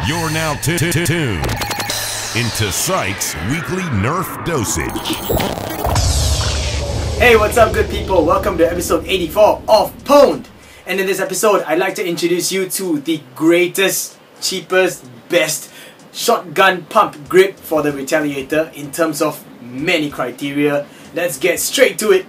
You're now tuned into pSyk's weekly Nerf dosage. Hey, what's up, good people? Welcome to episode 84 of pwned. And in this episode, I'd like to introduce you to the greatest, cheapest, best shotgun pump grip for the Retaliator in terms of many criteria. Let's get straight to it.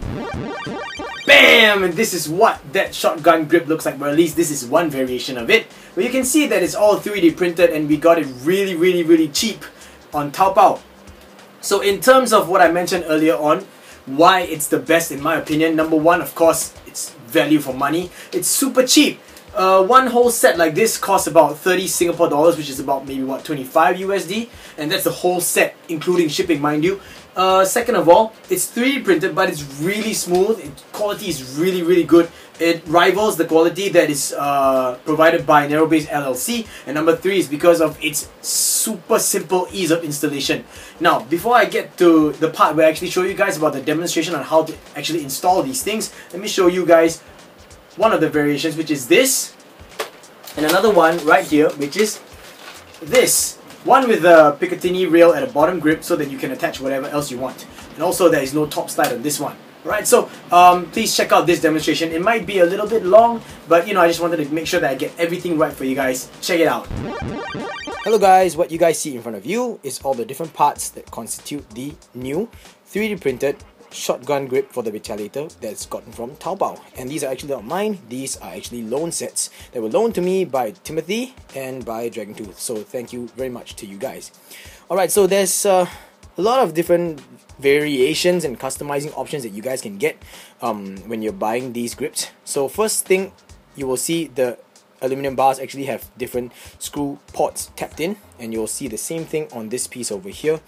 Bam! And this is what that shotgun grip looks like, or at least this is one variation of it. But you can see that it's all 3D printed and we got it really cheap on TAOBAO. So in terms of what I mentioned earlier on, why it's the best in my opinion, number one, of course, it's value for money. It's super cheap. One whole set like this costs about 30 Singapore dollars, which is about maybe what, 25 USD, and that's the whole set including shipping, mind you. Second of all, it's 3D printed, but it's really smooth. Quality is really good. It rivals the quality that is provided by Nerf LLC. And number three is because of its super simple ease of installation. Now, before I get to the part where I actually show you guys about the demonstration on how to actually install these things, let me show you guys one of the variations, which is this, and another one right here, which is this. One with the Picatinny rail at a bottom grip so that you can attach whatever else you want. And also there is no top slide on this one. Alright, so please check out this demonstration. It might be a little bit long, but you know, I just wanted to make sure that I get everything right for you guys. Check it out. Hello guys, what you guys see in front of you is all the different parts that constitute the new 3D printed shotgun grip for the Retaliator that's gotten from TAOBAO. And these are actually not mine, these are actually loan sets that were loaned to me by Timothy and by dragontooth. So thank you very much to you guys. Alright, so there's a lot of different variations and customizing options that you guys can get when you're buying these grips. So first thing, you will see the aluminum bars actually have different screw ports tapped in, and you'll see the same thing on this piece over here.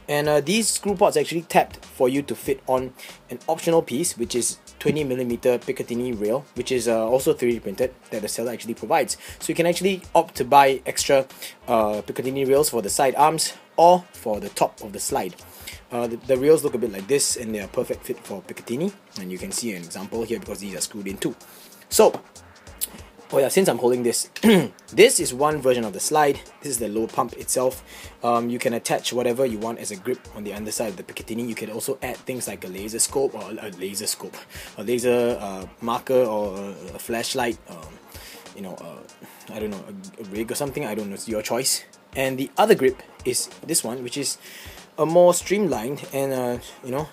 And these screw ports actually tapped for you to fit on an optional piece, which is 20mm Picatinny rail, which is also 3D printed, that the seller actually provides. So you can actually opt to buy extra Picatinny rails for the side arms or for the top of the slide. The rails look a bit like this, and they are perfect fit for Picatinny, and you can see an example here because these are screwed in too. So, oh yeah, since I'm holding this, this is one version of the slide. This is the low pump itself. You can attach whatever you want as a grip on the underside of the Picatinny. You can also add things like a laser scope or a laser marker or a flashlight. You know, I don't know, a rig or something. I don't know. It's your choice. And the other grip is this one, which is a more streamlined and you know,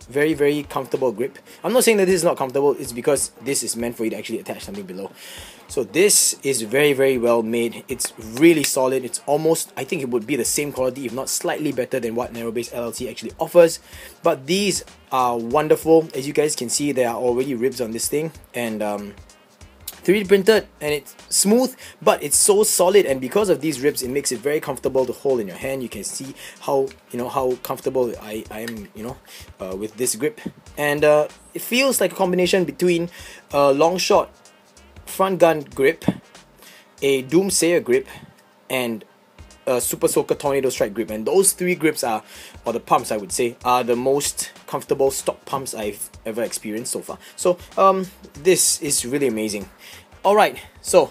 very comfortable grip. I'm not saying that this is not comfortable, it's because this is meant for you to actually attach something below. So this is very well made. It's really solid. It's almost, I think it would be the same quality, if not slightly better than what Nerf LLC actually offers. But these are wonderful. As you guys can see, there are already ribs on this thing, and 3D printed, and it's smooth, but it's so solid, and because of these ribs, it makes it very comfortable to hold in your hand. You can see how, you know, how comfortable I am, you know, with this grip. And it feels like a combination between a long shot front gun grip, a Doomsayer grip, and a Super Soaker Tornado Strike grip. And those three grips are, or the pumps I would say, are the most comfortable stock pumps I've ever experienced so far. So this is really amazing. Alright, so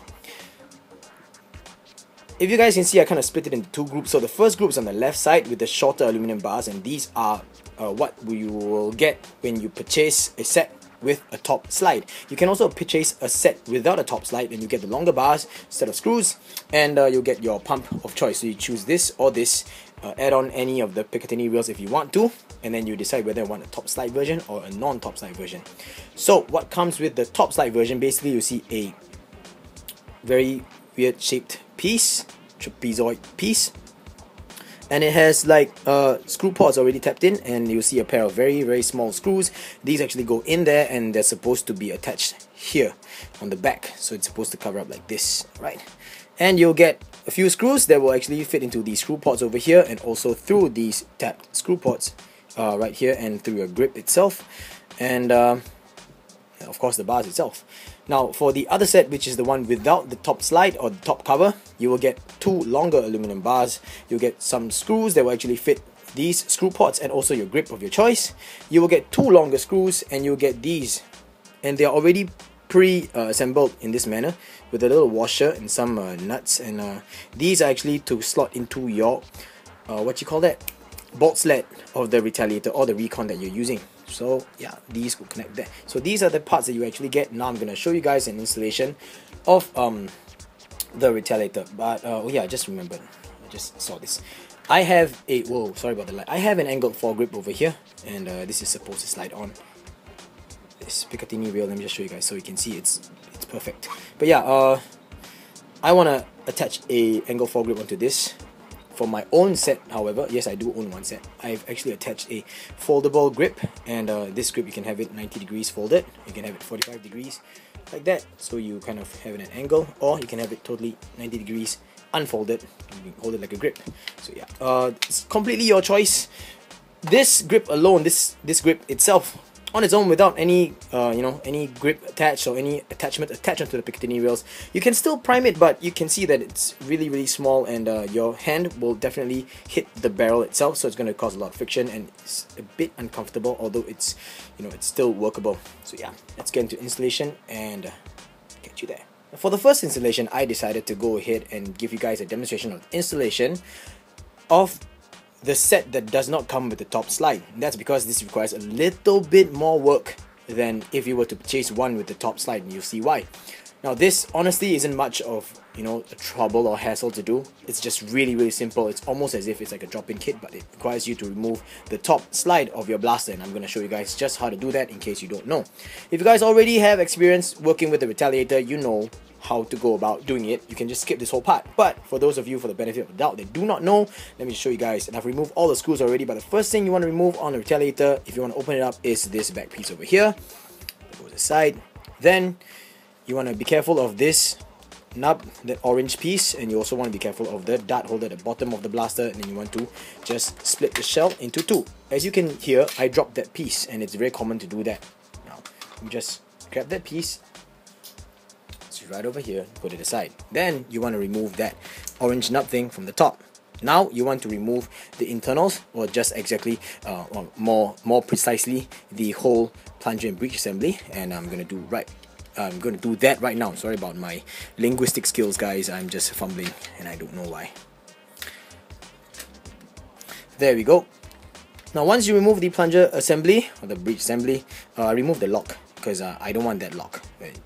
if you guys can see, I kind of split it into two groups. So the first group is on the left side with the shorter aluminum bars, and these are what you will get when you purchase a set with a top slide. You can also purchase a set without a top slide, and you get the longer bars, set of screws, and you'll get your pump of choice. So you choose this or this, add on any of the Picatinny rails if you want to, and then you decide whether you want a top slide version or a non-top slide version. So what comes with the top slide version, basically you see a very weird shaped piece, trapezoid piece, and it has like screw ports already tapped in, and you'll see a pair of very small screws. These actually go in there, and they're supposed to be attached here on the back, so it's supposed to cover up like this, right? And you'll get a few screws that will actually fit into these screw ports over here, and also through these tapped screw ports right here, and through your grip itself, and of course the bars itself. Now for the other set, which is the one without the top slide or the top cover, you will get two longer aluminum bars. You'll get some screws that will actually fit these screw ports and also your grip of your choice. You will get two longer screws, and you'll get these, and they're already pre-assembled in this manner with a little washer and some nuts, and these are actually to slot into your what you call that, bolt sled of the Retaliator or the Recon that you're using. So yeah, these will connect there. So these are the parts that you actually get. Now I'm going to show you guys an installation of the Retaliator. But oh yeah, I just remembered, I just saw this. I have a, whoa, sorry about the light. I have an angled foregrip over here, and this is supposed to slide on this Picatinny rail. Let me just show you guys so you can see it's perfect. But yeah, I want to attach a angled foregrip onto this. For my own set, however, yes, I do own one set. I've actually attached a foldable grip, and this grip you can have it 90 degrees folded, you can have it 45 degrees like that, so you kind of have it at an angle, or you can have it totally 90 degrees unfolded, you can hold it like a grip. So yeah, it's completely your choice. This grip alone, this grip itself on its own, without any you know, any grip attached or any attachment attached onto the Picatinny rails, you can still prime it, but you can see that it's really small, and your hand will definitely hit the barrel itself, so it's going to cause a lot of friction, and it's a bit uncomfortable, although it's, you know, it's still workable. So yeah, let's get into installation and get you there. For the first installation, I decided to go ahead and give you guys a demonstration of installation of the set that does not come with the top slide. And that's because this requires a little bit more work than if you were to purchase one with the top slide, and you'll see why. Now this honestly isn't much of, you know, a trouble or hassle to do. It's just really simple. It's almost as if it's like a drop-in kit, but it requires you to remove the top slide of your blaster, and I'm going to show you guys just how to do that in case you don't know. If you guys already have experience working with the Retaliator, you know how to go about doing it. You can just skip this whole part. But for those of you, for the benefit of the doubt, that do not know, let me show you guys. And I've removed all the screws already, but the first thing you want to remove on the Retaliator, if you want to open it up, is this back piece over here. It goes aside. Then you want to be careful of this nub, that orange piece, and you also want to be careful of the dart holder at the bottom of the blaster, and then you want to just split the shell into two. As you can hear, I dropped that piece, and it's very common to do that. Now you just grab that piece, right over here, put it aside. Then you want to remove that orange nut thing from the top. Now you want to remove the internals, or just exactly or more precisely, the whole plunger and breech assembly, and I'm going to do that right now. Sorry about my linguistic skills, guys. I'm just fumbling and I don't know why. There we go. Now once you remove the plunger assembly or the breech assembly, remove the lock, because I don't want that lock.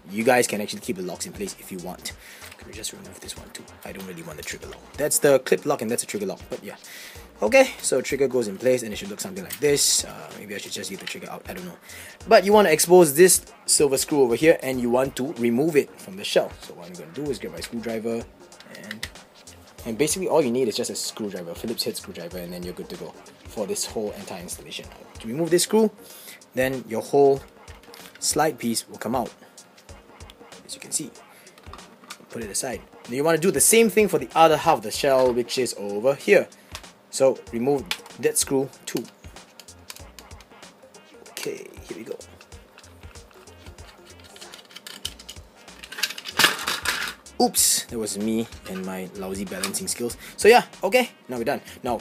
You guys can actually keep the locks in place if you want. Let me just remove this one too. I don't really want the trigger lock. That's the clip lock, and that's a trigger lock, but yeah. Okay, so trigger goes in place, and it should look something like this. Maybe I should just leave the trigger out, I don't know. But you want to expose this silver screw over here, and you want to remove it from the shell. So what I'm going to do is get my screwdriver, and basically all you need is just a screwdriver, Phillips head screwdriver, and then you're good to go for this whole entire installation. To remove this screw, then your whole slide piece will come out, as you can see. Put it aside. Now you want to do the same thing for the other half of the shell, which is over here. So remove that screw too. Okay, here we go. Oops, that was me and my lousy balancing skills. So yeah, okay, now we're done. Now,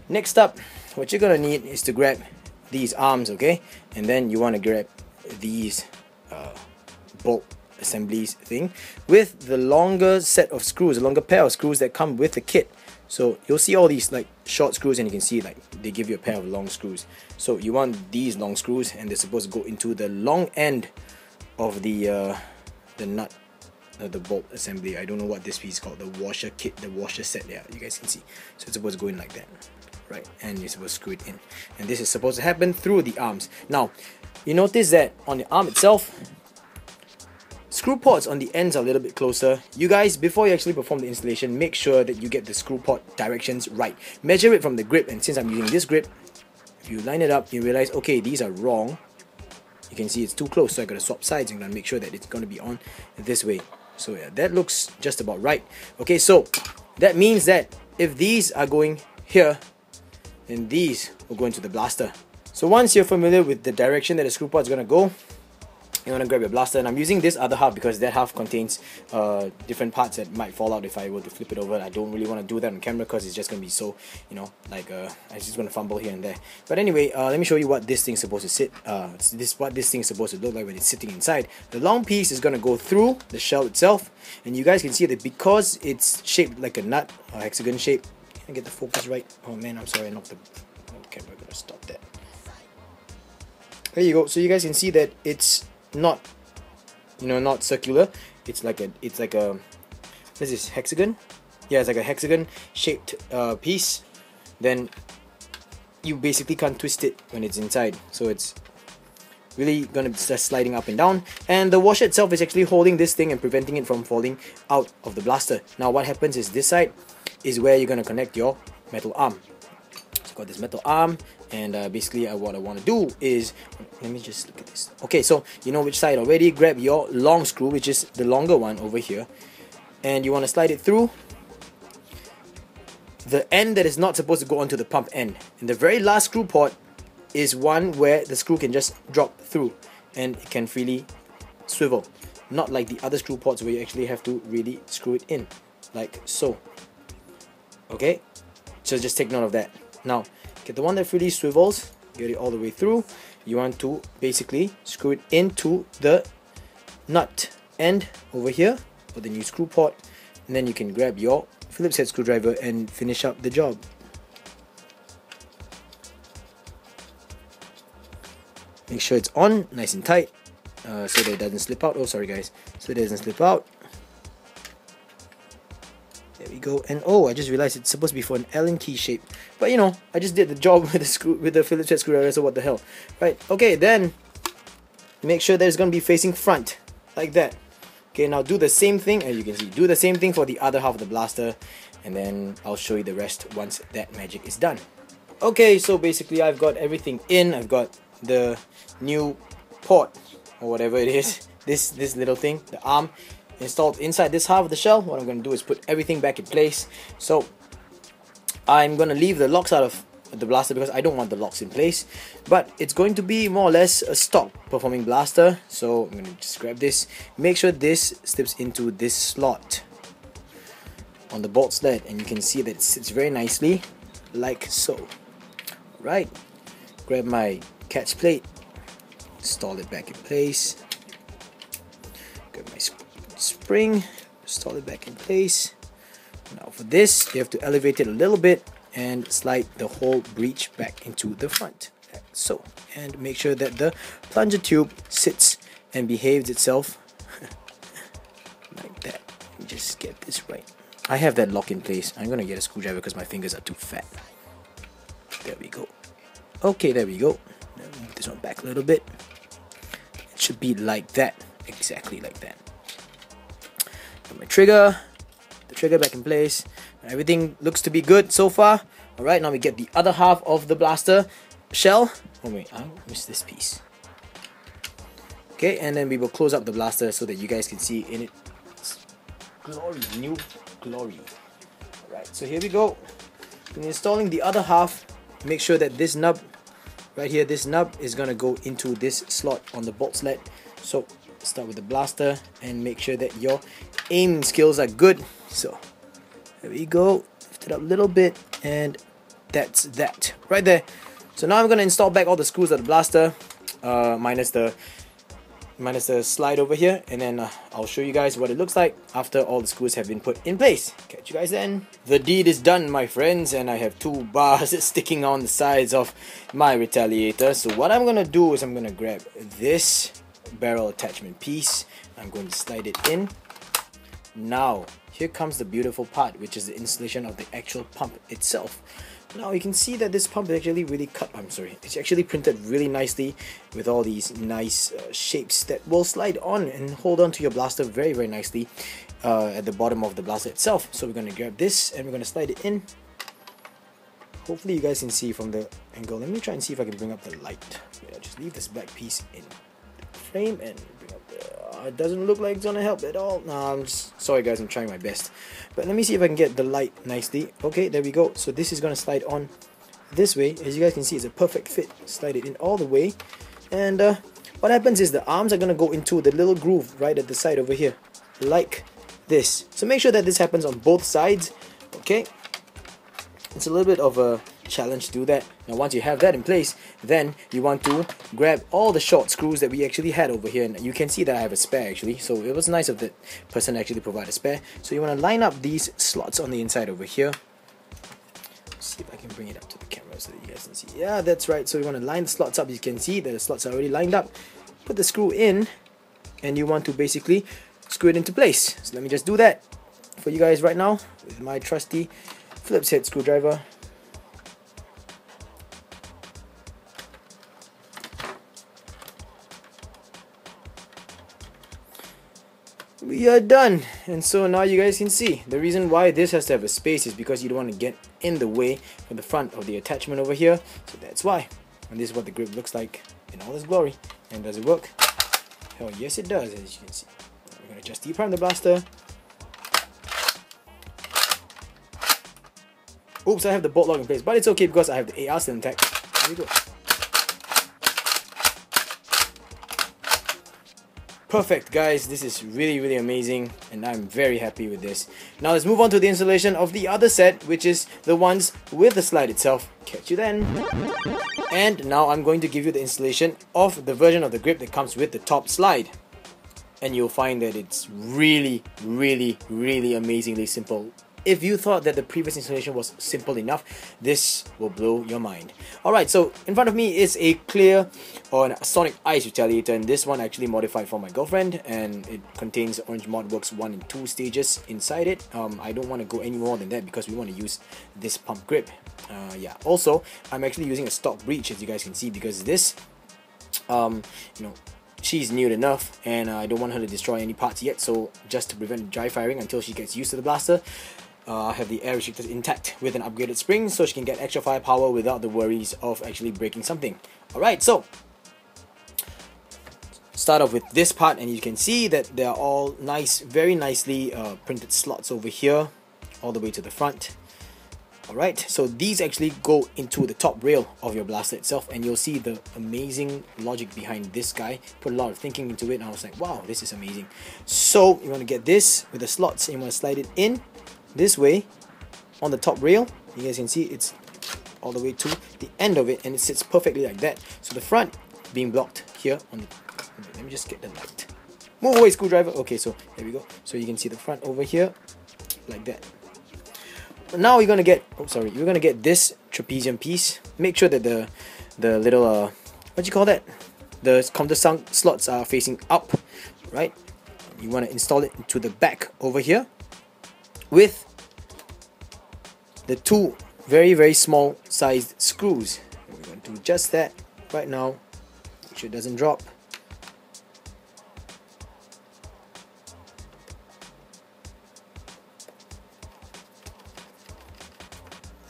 next up, what you're gonna need is to grab these arms, okay? And then you want to grab these bolt assemblies thing with the longer set of screws, a longer pair of screws that come with the kit. So you'll see all these like short screws, and you can see like they give you a pair of long screws. So you want these long screws, and they're supposed to go into the long end of the nut, the bolt assembly. I don't know what this piece is called, the washer kit, the washer set there. You guys can see. So it's supposed to go in like that, right? And you're supposed to screw it in, and this is supposed to happen through the arms. Now you notice that on the arm itself, screw ports on the ends are a little bit closer. You guys, before you actually perform the installation, make sure that you get the screw port directions right. Measure it from the grip, and since I'm using this grip, if you line it up, you realize, okay, these are wrong. You can see it's too close, so I gotta swap sides and gotta make sure that it's gonna be on this way. So yeah, that looks just about right. Okay, so that means that if these are going here, then these will go into the blaster. So once you're familiar with the direction that the screw port is gonna go, you want to grab your blaster, and I'm using this other half because that half contains different parts that might fall out if I were to flip it over. I don't really want to do that on camera because it's just going to be so, you know, like I'm just going to fumble here and there. But anyway, let me show you what this thing's supposed to sit. What this thing's supposed to look like when it's sitting inside. The long piece is going to go through the shell itself, and you guys can see that because it's shaped like a nut, a hexagon shape. Can I get the focus right? Oh man, I'm sorry, I knocked the camera. I'm going to stop that. There you go. So you guys can see that it's not, you know, not circular. It's like a what is this, hexagon? Yeah, it's like a hexagon shaped piece. Then you basically can't twist it when it's inside, so it's really gonna start sliding up and down. And the washer itself is actually holding this thing and preventing it from falling out of the blaster. Now what happens is this side is where you're gonna connect your metal arm. So got this metal arm, and basically what I want to do is, let me just look at this. Okay, so you know which side already. Grab your long screw, which is the longer one over here, and you want to slide it through the end that is not supposed to go onto the pump end. And the very last screw port is one where the screw can just drop through and it can freely swivel, not like the other screw ports where you actually have to really screw it in like so. Okay, so just take note of that. Now get the one that freely swivels, get it all the way through. You want to basically screw it into the nut end over here for the new screw port, and then you can grab your Phillips head screwdriver and finish up the job. Make sure it's on nice and tight so that it doesn't slip out. Oh sorry guys, so it doesn't slip out. There we go. And oh, I just realized it's supposed to be for an Allen key shape, but you know, I just did the job with the Phillips head screwdriver, so what the hell. Right, okay, then make sure that it's going to be facing front like that. Okay, now do the same thing, as you can see, do the same thing for the other half of the blaster, and then I'll show you the rest once that magic is done. Okay, so basically I've got everything in. I've got the new port or whatever it is, this little thing, the arm, installed inside this half of the shell. What I'm going to do is put everything back in place. So I'm going to leave the locks out of the blaster because I don't want the locks in place, but it's going to be more or less a stock performing blaster. So I'm going to just grab this, make sure this slips into this slot on the bolt sled, and you can see that it sits very nicely like so. Right, grab my catch plate, install it back in place, grab my spring, install it back in place. Now for this, you have to elevate it a little bit and slide the whole breech back into the front, like so, and make sure that the plunger tube sits and behaves itself like that. Just get this right. I have that lock in place. I'm gonna get a screwdriver because my fingers are too fat. There we go. Okay, there we go. Move this one back a little bit. It should be like that, exactly like that. Got my trigger, the trigger back in place. Everything looks to be good so far. Alright, now we get the other half of the blaster shell. Oh wait, I missed this piece. Okay, and then we will close up the blaster so that you guys can see in its glory, new glory. Alright, so here we go. When installing the other half, make sure that this nub right here, this nub is gonna go into this slot on the bolt sled. So start with the blaster and make sure that your aim skills are good. So there we go, lift it up a little bit, and that's that right there. So now I'm gonna install back all the screws of the blaster, minus the slide over here, and then I'll show you guys what it looks like after all the screws have been put in place. Catch you guys then. The deed is done, my friends, and I have two bars sticking on the sides of my Retaliator. So what I'm gonna do is I'm gonna grab this barrel attachment piece. I'm going to slide it in. Now here comes the beautiful part, which is the installation of the actual pump itself. Now you can see that this pump is actually really it's actually printed really nicely with all these nice shapes that will slide on and hold on to your blaster very, very nicely at the bottom of the blaster itself. So we're going to grab this and we're going to slide it in. Hopefully you guys can see from the angle. Let me try and see if I can bring up the light. Yeah, just leave this black piece in the frame and bring up the... it doesn't look like it's gonna help at all. Nah, I'm just sorry guys, I'm trying my best. But let me see if I can get the light nicely. Okay, there we go. So this is gonna slide on this way. As you guys can see, it's a perfect fit. Slide it in all the way. And what happens is the arms are going to go into the little groove right at the side over here, like this. So make sure that this happens on both sides, okay? It's a little bit of a challenge to do that. Now once you have that in place, then you want to grab all the short screws that we actually had over here, and you can see that I have a spare actually, so it was nice of the person to actually provide a spare. So you want to line up these slots on the inside over here. Let's see if I can bring it up to the camera so that you guys can see. Yeah, that's right. So you want to line the slots up. You can see that the slots are already lined up. Put the screw in, and you want to basically screw it into place. So let me just do that for you guys right now with my trusty Phillips head screwdriver. We are done, and so now you guys can see the reason why this has to have a space is because you don't want to get in the way of the front of the attachment over here, so that's why. And this is what the grip looks like in all its glory. And does it work? Hell yes it does, as you can see. We're going to just deprime the blaster. Oops, I have the bolt lock in place, but it's okay because I have the AR still intact. There we go. Perfect, guys. This is really amazing, and I'm very happy with this. Now let's move on to the installation of the other set, which is the ones with the slide itself. Catch you then. And now I'm going to give you the installation of the version of the grip that comes with the top slide. And you'll find that it's really amazingly simple. If you thought that the previous installation was simple enough, this will blow your mind. Alright, so in front of me is a clear or a Sonic Ice Retaliator, and this one actually modified for my girlfriend, and it contains Orange Modworks 1 and 2 stages inside it. I don't want to go any more than that because we want to use this pump grip. Yeah, also I'm actually using a stock breech, as you guys can see, because this you know, she's new enough and I don't want her to destroy any parts yet, so just to prevent dry firing until she gets used to the blaster, I have the air restrictors intact with an upgraded spring so she can get extra firepower without the worries of actually breaking something. Alright, so start off with this part, and you can see that they are all nice, very nicely printed slots over here all the way to the front. Alright, so these actually go into the top rail of your blaster itself, and you'll see the amazing logic behind this guy. Put a lot of thinking into it, and I was like, wow, this is amazing. So you want to get this with the slots, and you want to slide it in this way on the top rail. You guys can see it's all the way to the end of it, and it sits perfectly like that. So the front being blocked here on the, let me just get the light. Move away, screwdriver. Okay, so there we go. So you can see the front over here like that. Now you're gonna get, you're gonna get this trapezium piece. Make sure that the little what do you call that? The countersunk slots are facing up, right? You want to install it into the back over here with the two very small sized screws. We're going to do just that right now. Make sure it doesn't drop.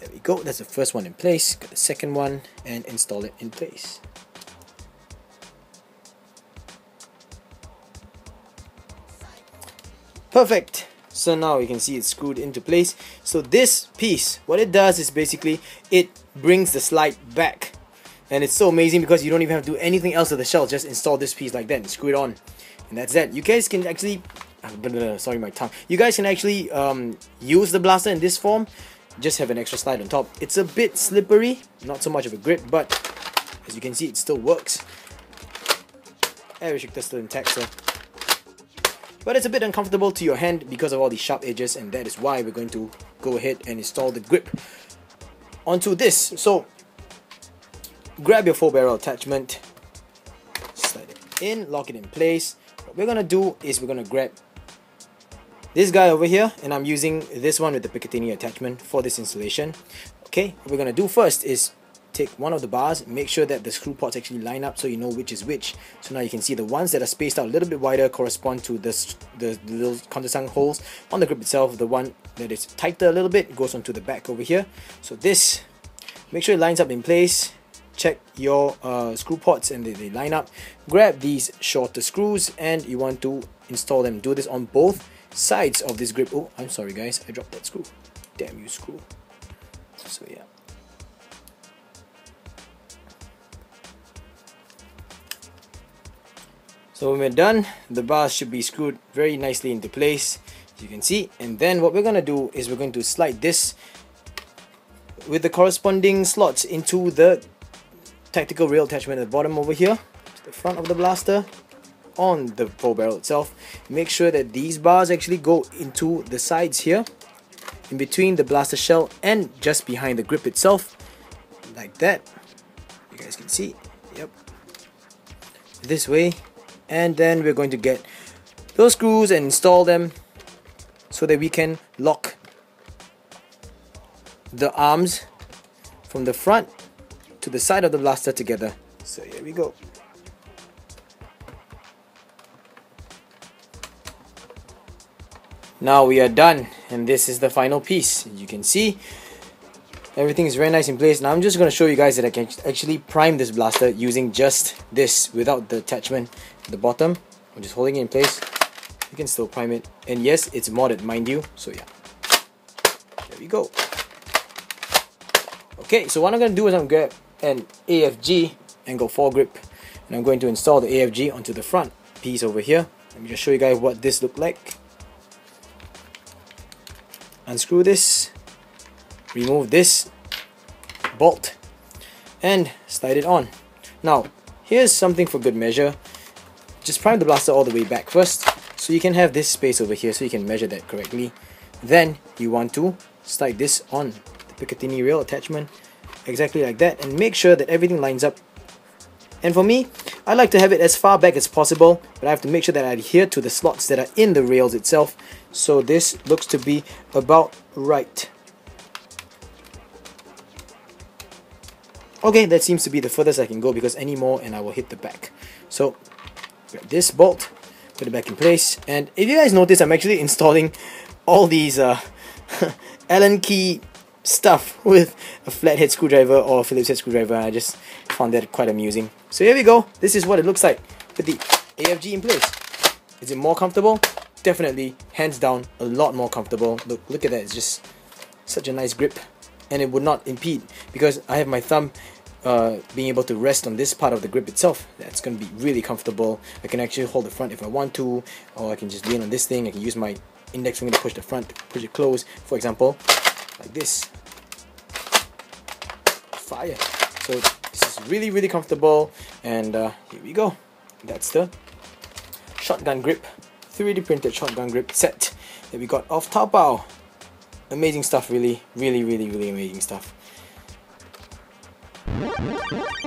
There we go. That's the first one in place. Got the second one and install it in place. Perfect. So now you can see it's screwed into place. So this piece, what it does is basically it brings the slide back, and it's so amazing because you don't even have to do anything else to the shell. Just install this piece like that and screw it on, and that's that. You guys can actually sorry, my tongue. You guys can actually use the blaster in this form. Just have an extra slide on top. It's a bit slippery, not so much of a grip, but as you can see, it still works. Air restrictor still intact, so. But it's a bit uncomfortable to your hand because of all these sharp edges, and that is why we're going to go ahead and install the grip onto this. So grab your 4-barrel attachment, slide it in, lock it in place. What we're gonna do is we're gonna grab this guy over here, and I'm using this one with the Picatinny attachment for this installation. Okay, what we're gonna do first is take one of the bars, make sure that the screw ports actually line up so you know which is which. So now you can see the ones that are spaced out a little bit wider correspond to the little countersunk holes on the grip itself. The one that is tighter a little bit goes onto the back over here. So this, make sure it lines up in place. Check your screw ports and they line up. Grab these shorter screws and you want to install them. Do this on both sides of this grip. Oh, I'm sorry guys, I dropped that screw. Damn you, screw. So yeah. So when we're done, the bars should be screwed very nicely into place, as you can see. And then what we're going to do is we're going to slide this with the corresponding slots into the tactical rail attachment at the bottom over here, to the front of the blaster, on the bow barrel itself. Make sure that these bars actually go into the sides here, in between the blaster shell and just behind the grip itself, like that. You guys can see, yep, this way. And then we're going to get those screws and install them so that we can lock the arms from the front to the side of the blaster together. So here we go. Now we are done, and this is the final piece. You can see everything is very nice in place. Now I'm just going to show you guys that I can actually prime this blaster using just this without the attachment at the bottom. I'm just holding it in place. You can still prime it, and yes, it's modded, mind you. So yeah, there we go. Okay, so what I'm going to do is I'm going to grab an AFG angle foregrip, and I'm going to install the AFG onto the front piece over here. Let me just show you guys what this looks like. Unscrew this, remove this bolt, and slide it on. Now here's something for good measure. Just prime the blaster all the way back first, so you can have this space over here so you can measure that correctly. Then you want to slide this on the Picatinny rail attachment exactly like that, and make sure that everything lines up. And for me, I like to have it as far back as possible, but I have to make sure that I adhere to the slots that are in the rails itself. So this looks to be about right. Okay, that seems to be the furthest I can go, because any more and I will hit the back. So grab this bolt, put it back in place, and if you guys notice, I'm actually installing all these Allen key stuff with a flathead screwdriver or a Phillips head screwdriver. I just found that quite amusing. So here we go. This is what it looks like with the AFG in place. Is it more comfortable? Definitely, hands down, a lot more comfortable. Look at that. It's just such a nice grip, and it would not impede because I have my thumb being able to rest on this part of the grip itself. That's going to be really comfortable. I can actually hold the front if I want to, or I can just lean on this thing. I can use my index finger to push the front, to push it close, for example, like this. Fire. So this is really comfortable, and here we go. That's the shotgun grip, 3D printed shotgun grip set that we got off TAOBAO. Amazing stuff, really amazing stuff.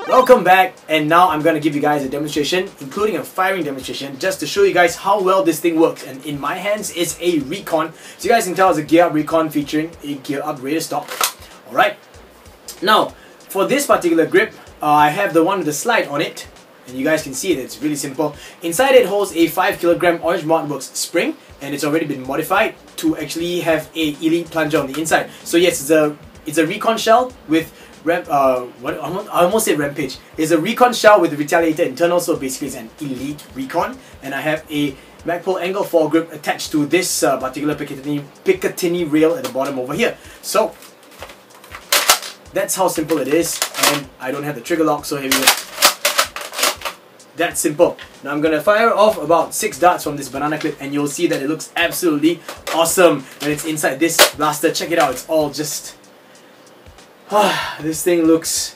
Welcome back, and now I'm going to give you guys a demonstration, including a firing demonstration, just to show you guys how well this thing works. And in my hands is a Recon, so you guys can tell it's a gear up Recon featuring a gear up radar stock. Alright, now for this particular grip, I have the one with the slide on it, and you guys can see it. It's really simple. Inside it holds a 5 kg Orange Markworks spring, and it's already been modified to actually have a Elite plunger on the inside. So yes, it's a Recon shell with I almost said Rampage. It's a Recon shell with the Retaliator internal, so basically it's an Elite Recon, and I have a Magpul angle foregrip attached to this particular Picatinny rail at the bottom over here. So that's how simple it is, and I don't have the trigger lock, so here we go. That's simple. Now I'm gonna fire off about 6 darts from this banana clip, and you'll see that it looks absolutely awesome when it's inside this blaster. Check it out, it's all just... this thing looks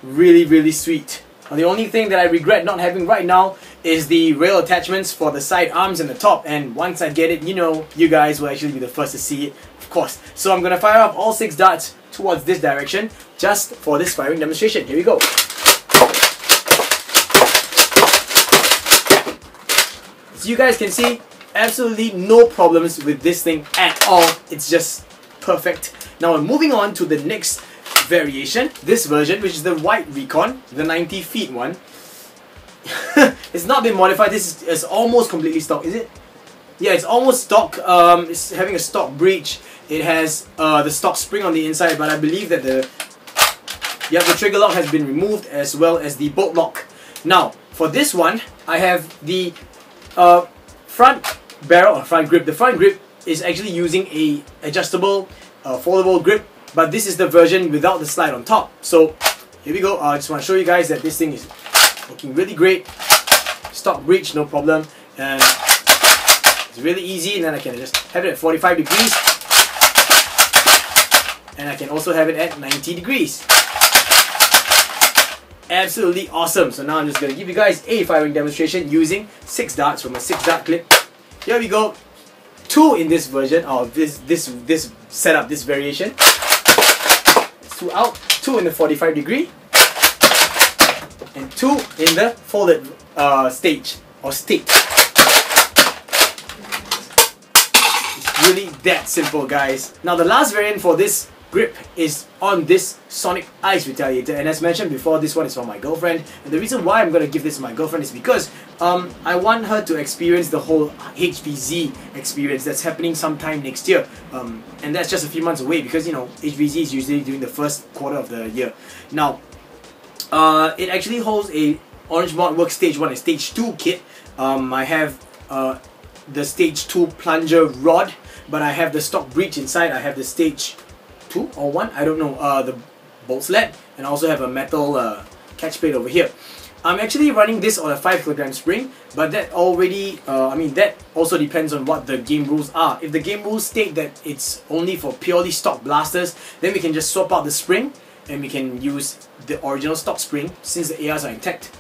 really sweet. Now the only thing that I regret not having right now is the rail attachments for the side arms and the top, and once I get it, you know, you guys will actually be the first to see it, of course. So I'm gonna fire off all 6 darts towards this direction just for this firing demonstration. Here we go. So you guys can see, absolutely no problems with this thing at all. It's just perfect. Now I'm moving on to the next variation, this version, which is the white Recon, the 90 feet one. It's not been modified. This is almost completely stock, is it? Yeah, it's almost stock. It's having a stock breech. It has the stock spring on the inside, but I believe that the trigger lock has been removed, as well as the bolt lock. Now for this one, I have the front barrel or front grip. The front grip is actually using a adjustable foldable grip, but this is the version without the slide on top. So here we go. I just want to show you guys that this thing is looking really great. stock breech, no problem. And it's really easy, and then I can just have it at 45 degrees. And I can also have it at 90 degrees. Absolutely awesome. So now I'm just going to give you guys a firing demonstration using 6 darts from a 6 dart clip. Here we go. 2 in this version, or this setup, this variation. It's 2 out, 2 in the 45 degree, and 2 in the folded stage or state. It's really that simple, guys. Now the last variant for this grip is on this Sonic Ice Retaliator, and as mentioned before, this one is for my girlfriend, and the reason why I'm going to give this to my girlfriend is because I want her to experience the whole HVZ experience that's happening sometime next year, and that's just a few months away, because you know HVZ is usually during the first quarter of the year. Now it actually holds a Orange Mod Works Stage 1 and Stage 2 kit. I have the Stage 2 plunger rod, but I have the stock breech inside. I have the Stage 2 or 1, I don't know, the bolt sled, and I also have a metal catch plate over here. I'm actually running this on a 5kg spring, but that already, that also depends on what the game rules are. If the game rules state that it's only for purely stock blasters, then we can just swap out the spring and we can use the original stock spring since the ARs are intact.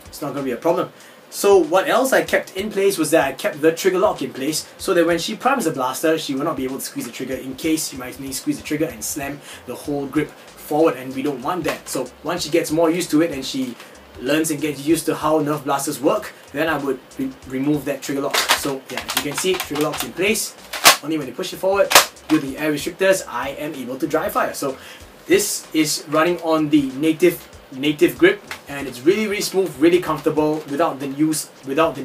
It's not going to be a problem. So what else I kept in place was that I kept the trigger lock in place, so that when she primes the blaster, she will not be able to squeeze the trigger in case she might need to squeeze the trigger and slam the whole grip forward, and we don't want that. So once she gets more used to it and she learns and gets used to how Nerf blasters work, then I would remove that trigger lock. So yeah, as you can see, trigger lock's in place. Only when you push it forward, with the air restrictors, I am able to dry fire. So this is running on the native grip, and it's really smooth, really comfortable without the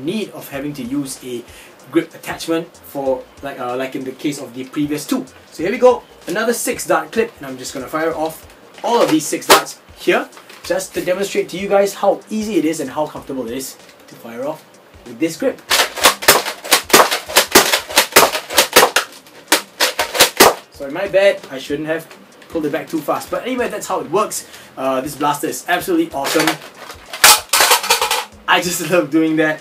need of having to use a grip attachment for like in the case of the previous 2. So here we go, another 6 dart clip, and I'm just gonna fire off all of these 6 darts here just to demonstrate to you guys how easy it is and how comfortable it is to fire off with this grip. Sorry, my bad, I shouldn't have pulled it back too fast, but anyway, that's how it works. This blaster is absolutely awesome. I just love doing that.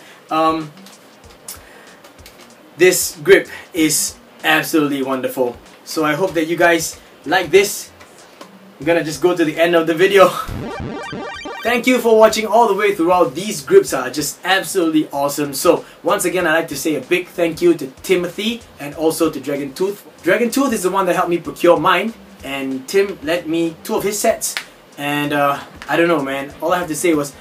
This grip is absolutely wonderful, so I hope that you guys like this. I'm gonna just go to the end of the video. Thank you for watching all the way throughout. These grips are just absolutely awesome. So once again, I'd like to say a big thank you to Timothy and also to Dragontooth. Dragontooth is the one that helped me procure mine, and Tim lent me 2 of his sets, and I don't know, man, all I have to say was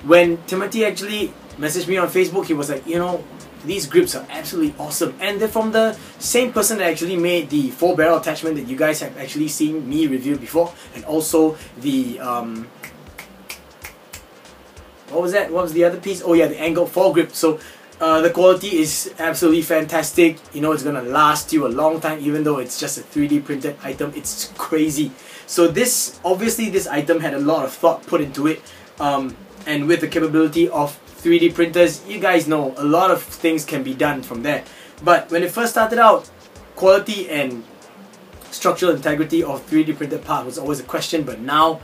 when Timothy actually messaged me on Facebook, he was like, you know, these grips are absolutely awesome, and they're from the same person that actually made the 4-barrel attachment that you guys have actually seen me review before, and also the what was that? What was the other piece? Oh yeah, the angled foregrip. So the quality is absolutely fantastic. You know, it's gonna last you a long time, even though it's just a 3D printed item. It's crazy. So this, obviously this item had a lot of thought put into it, and with the capability of 3D printers, you guys know a lot of things can be done from there. But when it first started out, quality and structural integrity of 3D printed part was always a question, but now,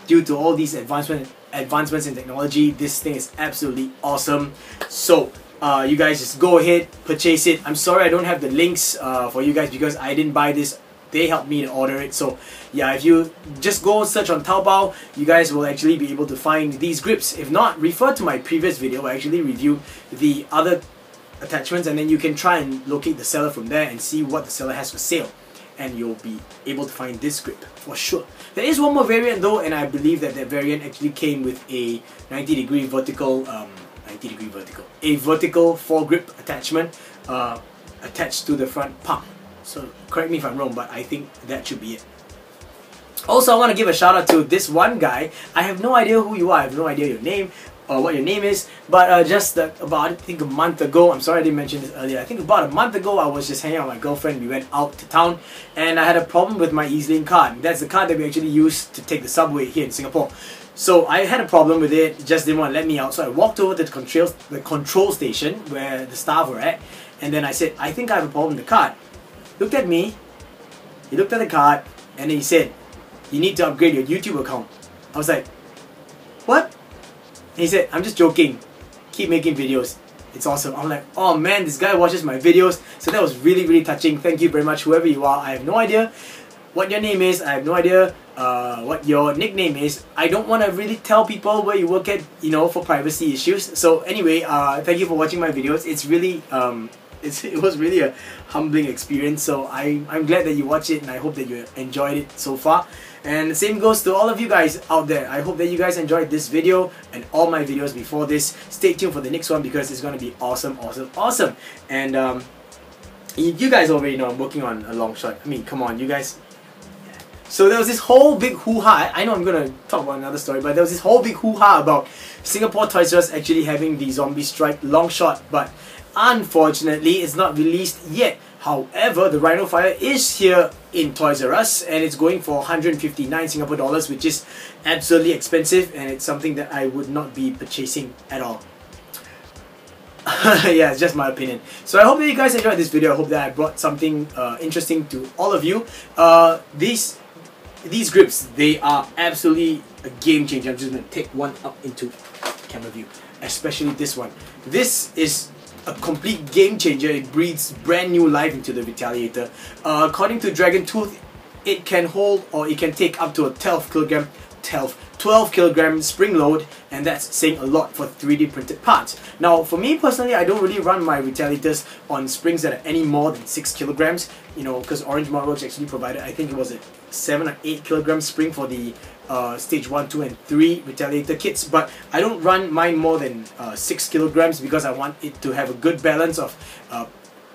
due to all these advancements in technology, this thing is absolutely awesome. So you guys just go ahead, purchase it. I'm sorry I don't have the links for you guys because I didn't buy this. They helped me to order it. So yeah, if you just go search on Taobao, you guys will actually be able to find these grips. If not, refer to my previous video. I actually reviewed the other attachments, and then you can try and locate the seller from there and see what the seller has for sale, and you'll be able to find this grip for sure. There is one more variant though, and I believe that that variant actually came with a 90-degree vertical, a vertical foregrip attachment attached to the front palm. So correct me if I'm wrong, but I think that should be it. Also, I want to give a shout out to this one guy. I have no idea who you are. I have no idea your name or what your name is, but just about, I think a month ago, I'm sorry I didn't mention this earlier, I think about a month ago I was just hanging out with my girlfriend. We went out to town and I had a problem with my EasyLink card. That's the card that we actually use to take the subway here in Singapore. So I had a problem with it, just didn't want to let me out, so I walked over to the control station where the staff were at, and then I said, I think I have a problem with the card. Looked at me, he looked at the card, and then he said, you need to upgrade your YouTube account. I was like, what? And he said, I'm just joking. keep making videos. It's awesome. I'm like, oh man, this guy watches my videos. So that was really, really touching. Thank you very much, whoever you are. I have no idea what your name is. I have no idea what your nickname is. I don't want to really tell people where you work at, you know, for privacy issues. So anyway, thank you for watching my videos. It's really, it was really a humbling experience. So I'm glad that you watched it, and I hope that you enjoyed it so far. And the same goes to all of you guys out there. I hope that you guys enjoyed this video and all my videos before this. Stay tuned for the next one because it's going to be awesome, awesome, awesome. And you guys already know I'm working on a long shot. I mean, come on, you guys. So there was this whole big hoo-ha. I know I'm going to talk about another story, but there was this whole big hoo-ha about Singapore Toys R Us actually having the Zombie Strike long shot, but unfortunately it's not released yet. However, the Rhino Fire is here in Toys R Us, and it's going for 159 Singapore dollars, which is absolutely expensive, and it's something that I would not be purchasing at all. Yeah, it's just my opinion. So I hope that you guys enjoyed this video. I hope that I brought something interesting to all of you. These grips, they are absolutely a game changer. I'm just going to take one up into camera view, especially this one. This is a complete game changer. It breathes brand new life into the Retaliator. According to dragontooth, it can hold, or it can take up to a 12 kilogram spring load, and that's saying a lot for 3D printed parts. Now for me personally, I don't really run my Retaliators on springs that are any more than 6 kilograms, you know, because Orange Marvel's actually provided, I think it was a 7 or 8 kilogram spring for the stage 1, 2 and 3 Retaliator kits, but I don't run mine more than 6 kilograms because I want it to have a good balance of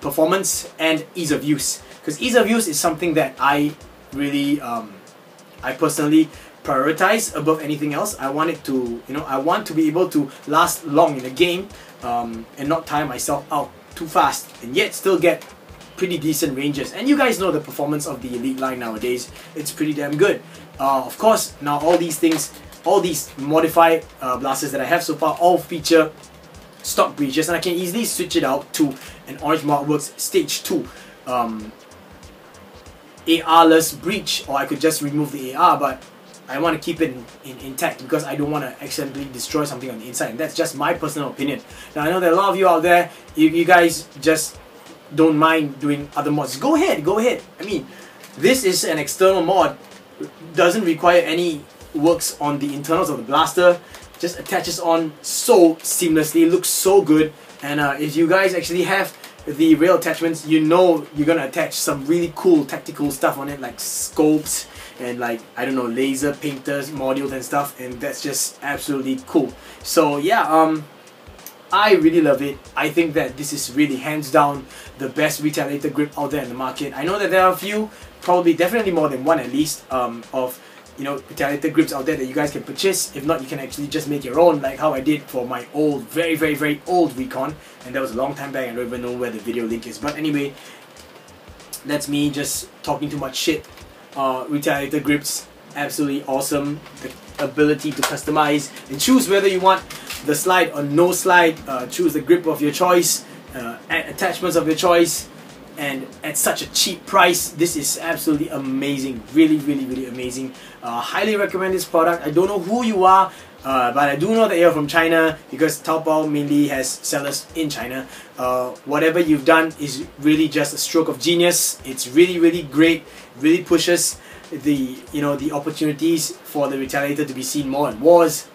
performance and ease of use, because ease of use is something that I really I personally prioritize above anything else. I want it to, you know, I want to be able to last long in a game and not tire myself out too fast, and yet still get pretty decent ranges. And you guys know the performance of the Elite line nowadays, it's pretty damn good. Of course, now all these things, all these modified blasters that I have so far all feature stock breaches, and I can easily switch it out to an Orange Markworks Stage 2 AR-less breach, or I could just remove the AR, but I want to keep it intact because I don't want to accidentally destroy something on the inside, and that's just my personal opinion. Now I know that a lot of you out there, you guys just don't mind doing other mods. Go ahead, go ahead. I mean, this is an external mod, doesn't require any works on the internals of the blaster, just attaches on so seamlessly, looks so good. And if you guys actually have the rail attachments, you know you're gonna attach some really cool tactical stuff on it, like scopes and, like, I don't know, laser painters, modules and stuff, and that's just absolutely cool. So yeah, I really love it. I think that this is really hands down the best Retaliator grip out there in the market. I know that there are a few, probably definitely more than one at least, of, you know, Retaliator grips out there that you guys can purchase. If not, you can actually just make your own, like how I did for my old, very old Recon, and that was a long time back. I don't even know where the video link is, but anyway, that's me just talking too much shit. Retaliator grips, absolutely awesome. The ability to customize and choose whether you want the slide or no slide, choose the grip of your choice, add attachments of your choice, and at such a cheap price. This is absolutely amazing. Really amazing. Highly recommend this product. I don't know who you are, but I do know that you're from China because Taobao mainly has sellers in China. Whatever you've done is really just a stroke of genius. It's really great. Really pushes the, you know, the opportunities for the Retaliator to be seen more in wars.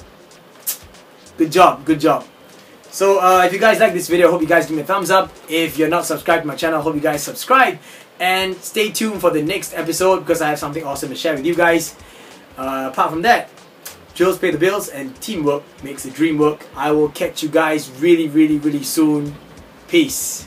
Good job, good job. So if you guys like this video, I hope you guys give me a thumbs up. If you're not subscribed to my channel, I hope you guys subscribe. And stay tuned for the next episode because I have something awesome to share with you guys. Apart from that, drills pay the bills and teamwork makes the dream work. I will catch you guys really soon. Peace.